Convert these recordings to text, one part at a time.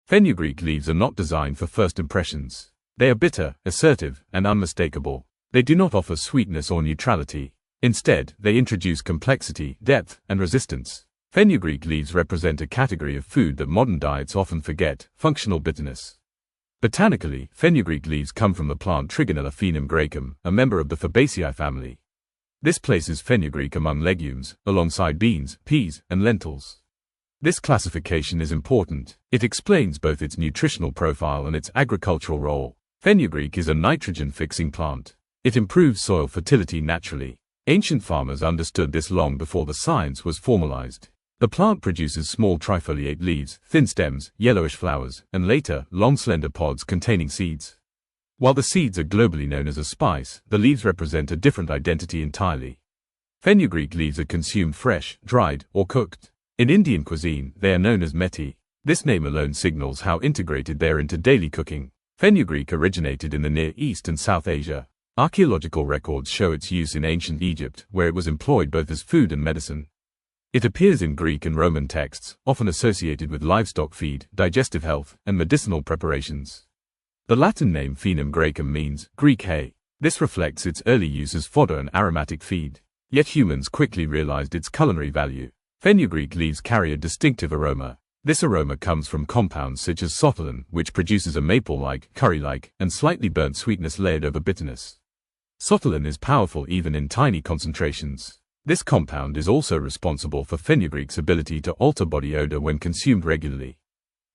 Fenugreek leaves are not designed for first impressions. They are bitter, assertive, and unmistakable. They do not offer sweetness or neutrality. Instead, they introduce complexity, depth, and resistance. Fenugreek leaves represent a category of food that modern diets often forget: functional bitterness. Botanically, fenugreek leaves come from the plant Trigonella foenum graecum, a member of the Fabaceae family. This places fenugreek among legumes, alongside beans, peas, and lentils. This classification is important. It explains both its nutritional profile and its agricultural role. Fenugreek is a nitrogen-fixing plant. It improves soil fertility naturally. Ancient farmers understood this long before the science was formalized. The plant produces small trifoliate leaves, thin stems, yellowish flowers, and later, long slender pods containing seeds. While the seeds are globally known as a spice, the leaves represent a different identity entirely. Fenugreek leaves are consumed fresh, dried, or cooked. In Indian cuisine, they are known as methi. This name alone signals how integrated they are into daily cooking. Fenugreek originated in the Near East and South Asia. Archaeological records show its use in ancient Egypt, where it was employed both as food and medicine. It appears in Greek and Roman texts, often associated with livestock feed, digestive health, and medicinal preparations. The Latin name foenum graecum means Greek hay. This reflects its early use as fodder and aromatic feed. Yet humans quickly realized its culinary value. Fenugreek leaves carry a distinctive aroma. This aroma comes from compounds such as sotalin, which produces a maple-like, curry-like, and slightly burnt sweetness layered over bitterness. Sotalin is powerful even in tiny concentrations. This compound is also responsible for fenugreek's ability to alter body odor when consumed regularly.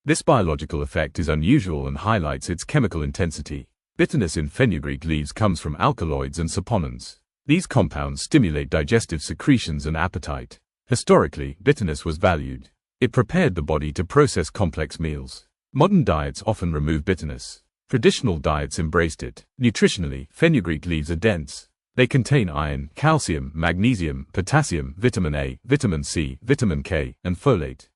This biological effect is unusual and highlights its chemical intensity. Bitterness in fenugreek leaves comes from alkaloids and saponins. These compounds stimulate digestive secretions and appetite. Historically, bitterness was valued. It prepared the body to process complex meals. Modern diets often remove bitterness. Traditional diets embraced it. Nutritionally, fenugreek leaves are dense. They contain iron, calcium, magnesium, potassium, vitamin A, vitamin C, vitamin K, and folate.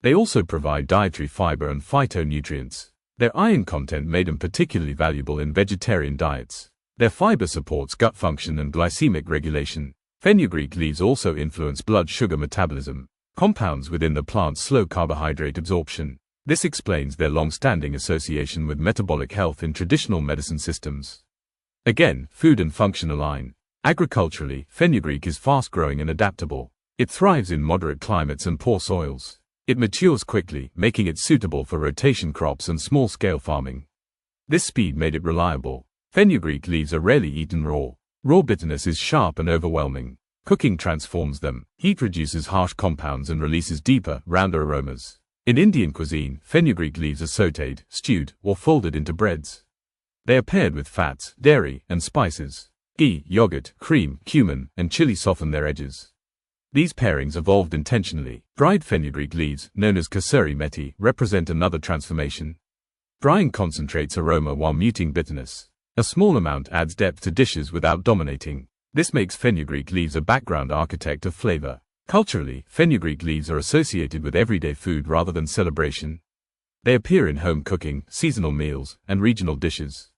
They also provide dietary fiber and phytonutrients. Their iron content made them particularly valuable in vegetarian diets. Their fiber supports gut function and glycemic regulation. Fenugreek leaves also influence blood sugar metabolism. Compounds within the plant slow carbohydrate absorption. This explains their long-standing association with metabolic health in traditional medicine systems. Again, food and function align. Agriculturally, fenugreek is fast-growing and adaptable. It thrives in moderate climates and poor soils. It matures quickly, making it suitable for rotation crops and small-scale farming. This speed made it reliable. Fenugreek leaves are rarely eaten raw. Raw bitterness is sharp and overwhelming. Cooking transforms them. Heat reduces harsh compounds and releases deeper, rounder aromas. In Indian cuisine, fenugreek leaves are sautéed, stewed, or folded into breads. They are paired with fats, dairy, and spices. Ghee, yogurt, cream, cumin, and chili soften their edges. These pairings evolved intentionally. Dried fenugreek leaves, known as kasuri methi, represent another transformation. Drying concentrates aroma while muting bitterness. A small amount adds depth to dishes without dominating. This makes fenugreek leaves a background architect of flavor. Culturally, fenugreek leaves are associated with everyday food rather than celebration. They appear in home cooking, seasonal meals, and regional dishes.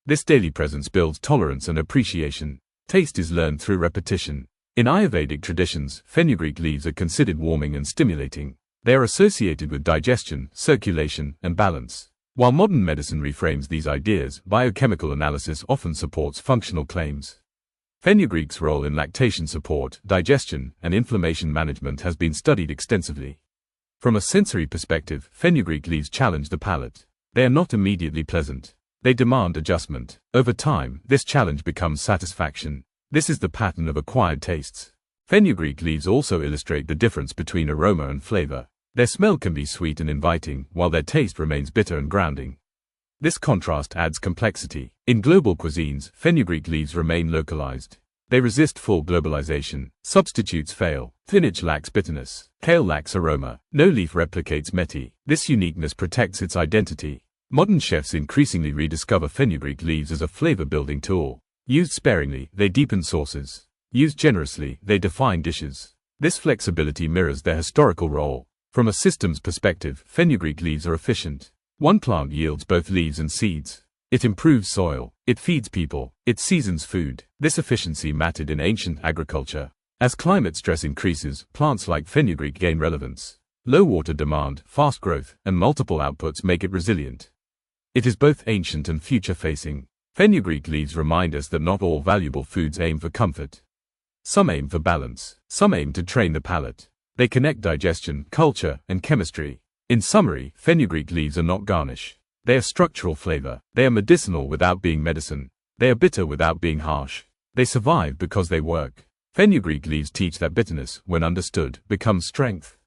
This daily presence builds tolerance and appreciation. Taste is learned through repetition. In Ayurvedic traditions, fenugreek leaves are considered warming and stimulating. They are associated with digestion, circulation, and balance. While modern medicine reframes these ideas, biochemical analysis often supports functional claims. Fenugreek's role in lactation support, digestion, and inflammation management has been studied extensively. From a sensory perspective, fenugreek leaves challenge the palate. They are not immediately pleasant. They demand adjustment. Over time, this challenge becomes satisfaction. This is the pattern of acquired tastes. Fenugreek leaves also illustrate the difference between aroma and flavor. Their smell can be sweet and inviting, while their taste remains bitter and grounding. This contrast adds complexity. In global cuisines, fenugreek leaves remain localized. They resist full globalization. Substitutes fail. Spinach lacks bitterness. Kale lacks aroma. No leaf replicates methi. This uniqueness protects its identity. Modern chefs increasingly rediscover fenugreek leaves as a flavor-building tool. Used sparingly, they deepen sauces. Used generously, they define dishes. This flexibility mirrors their historical role. From a systems perspective, fenugreek leaves are efficient. One plant yields both leaves and seeds. It improves soil. It feeds people. It seasons food. This efficiency mattered in ancient agriculture. As climate stress increases, plants like fenugreek gain relevance. Low water demand, fast growth, and multiple outputs make it resilient. It is both ancient and future-facing. Fenugreek leaves remind us that not all valuable foods aim for comfort. Some aim for balance. Some aim to train the palate. They connect digestion, culture, and chemistry. In summary, fenugreek leaves are not garnish. They are structural flavor. They are medicinal without being medicine. They are bitter without being harsh. They survive because they work. Fenugreek leaves teach that bitterness, when understood, becomes strength.